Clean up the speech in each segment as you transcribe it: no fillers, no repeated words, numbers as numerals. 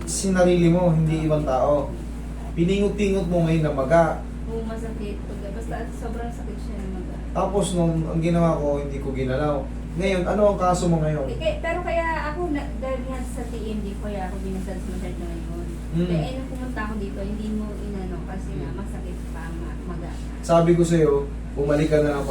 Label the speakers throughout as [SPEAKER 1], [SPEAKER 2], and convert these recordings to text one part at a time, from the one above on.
[SPEAKER 1] sinarili mo, hindi ibang tao. Piningot-tingot mo ngayon na maga.
[SPEAKER 2] Oo, masakit. Basta sobrang sakit siya na mag.
[SPEAKER 1] Tapos nung ang ginawa ko, hindi ko ginalaw. Ngayon, ano ang kaso mo ngayon?
[SPEAKER 2] Pero kaya ako, dahil nga sa TMD, kaya ako binasad-masad na ngayon.
[SPEAKER 1] Mm.
[SPEAKER 2] Kaya nung pumunta ako dito, hindi mo inano kasi nga masakit pa maga.
[SPEAKER 1] Sabi ko sa'yo, bumalik ka na lang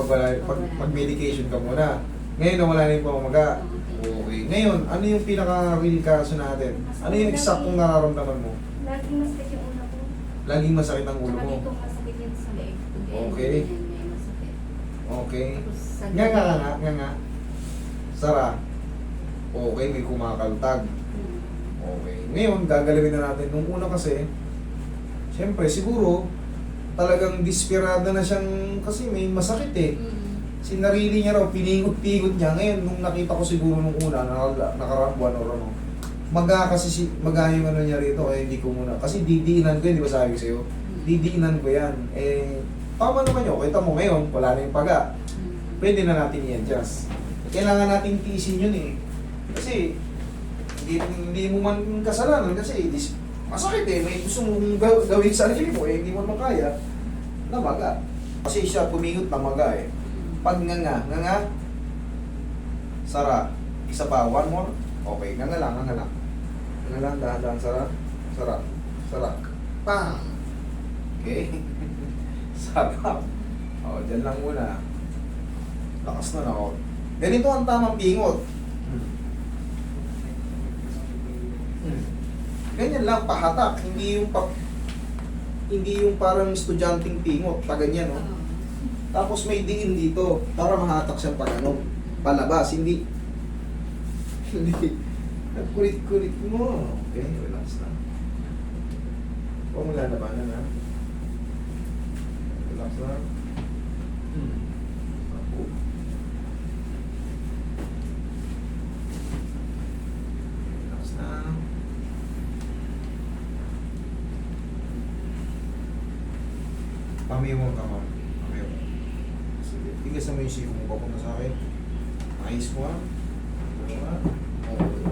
[SPEAKER 1] pag-medication ka muna. Ngayon na wala na yung pamamaga. Okay. Ngayon, ano yung pinaka-real kaso natin? Ano yung eksaktong nararamdaman mo?
[SPEAKER 2] Laging masakit yung ulo ko.
[SPEAKER 1] Laging masakit ang ulo
[SPEAKER 2] Saka
[SPEAKER 1] mo.
[SPEAKER 2] dito masakit yun sa leeg.
[SPEAKER 1] Okay.
[SPEAKER 2] May masakit.
[SPEAKER 1] Okay.
[SPEAKER 2] Tapos sa
[SPEAKER 1] Nga. Sara. Okay, may kumakaltag.
[SPEAKER 2] Hmm.
[SPEAKER 1] Okay. Ngayon, gagalawin na natin. Nung una kasi, siyempre, siguro, talagang desperado na siyang, kasi may masakit eh. Sinarili niya raw, piningot-pingot niya. Ngayon, nung nakita ko siguro nung una, nakarabuan or ano, maga kasi maga yung ano niya rito, kaya hindi ko muna. Kasi didiinan ko yun, di ba sabi ko sa'yo? Didiinan ko yan. Eh, tama naman yun. Kita mo ngayon, wala na yung paga. Pwede na natin i-adjust. Kailangan natin tiisin yun eh. Kasi, hindi mo man kasalanan kasi masakit eh. May gusto mong gawin sa sarili mo eh, hindi mo makaya. Namaga. Kasi siya pumingot na maga eh. Pag nga. Sara. Isa pa, one more. Okay, nga lang. Nga lang, dahan-dahan, Sara. Pang! Okay. Sarap. O, dyan lang muna. Lakas na ako. Ganito ang tamang pingot. Ganyan lang, pahatak. Hindi yung parang estudyanteng pingot. Ganyan, no? Tapos may diin dito para mahatak siyang pagano. Palabas, hindi. Nagkulit-kulit mo. Okay, relax na. Huwag mo lalabanan, ha? Relax na. Ako. Relax na. Pamiwang ka, ma'am. Sige, tigasan mo yung siko mo papunta sa akin. Ayos mo, ha? Okay.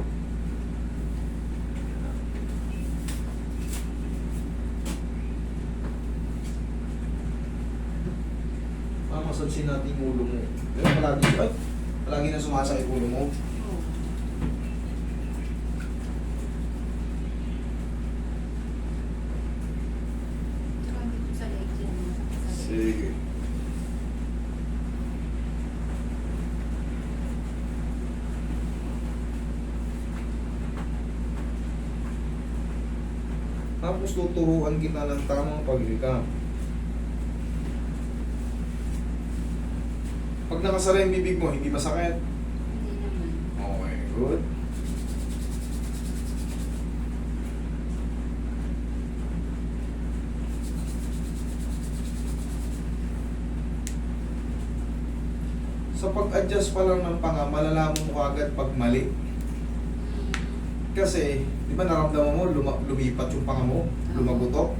[SPEAKER 1] Mamasansin natin yung ulo mo. Pero palagi na sumasakit ulo mo.
[SPEAKER 2] Sa leeg yan.
[SPEAKER 1] Sige. Tapos tuturuan kita ng tamang paglikap. Pag nakasara yung bibig mo, hindi masakit.
[SPEAKER 2] Hindi naman.
[SPEAKER 1] Okay, good. Sa pag-adjust pa lang ng panga, malalaman mo agad pag mali. Kasi, di ba naramdaman mo, lumipat yung panga mo, lumagutok?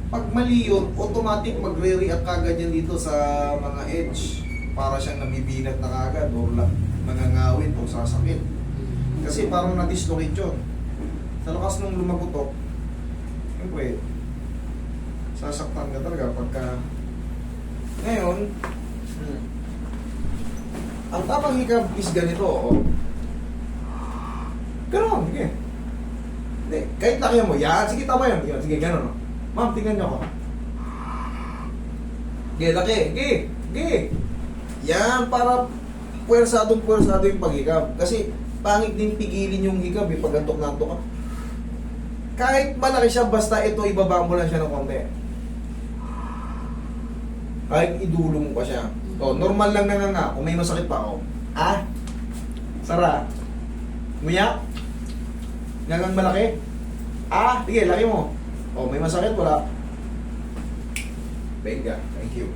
[SPEAKER 1] Pag mali yun, automatic magre-react kagad yan dito sa mga edge. Para siyang nabibinat na kagad o nangangawin o sasakit. Kasi parang na-dislocate yun. Sa lakas nung lumagutok, siyempre, sasaktan ka talaga pagka... Ngayon, ang tamang hikab is ganito, oh. Ganon, sige. Hindi, kahit laki mo, yan, sige tama yun. Yan, sige, ganon, oh. Ma'am, tingnan nyo ako. Sige, laki, sige. Yan, para puwersado yung paghikab. Kasi, pangit din pigilin yung hikab, eh, pag antok-nantok ka. Kahit malaki siya, basta ito, ibaba mo lang siya ng konti. Kahit idulo mo pa siya. O, normal lang na nga. Kung may masakit pa ako. Ah? Sara? Nguya? Nangang malaki? Ah? Sige, laki mo. O, may masakit, wala. Benga. Thank you.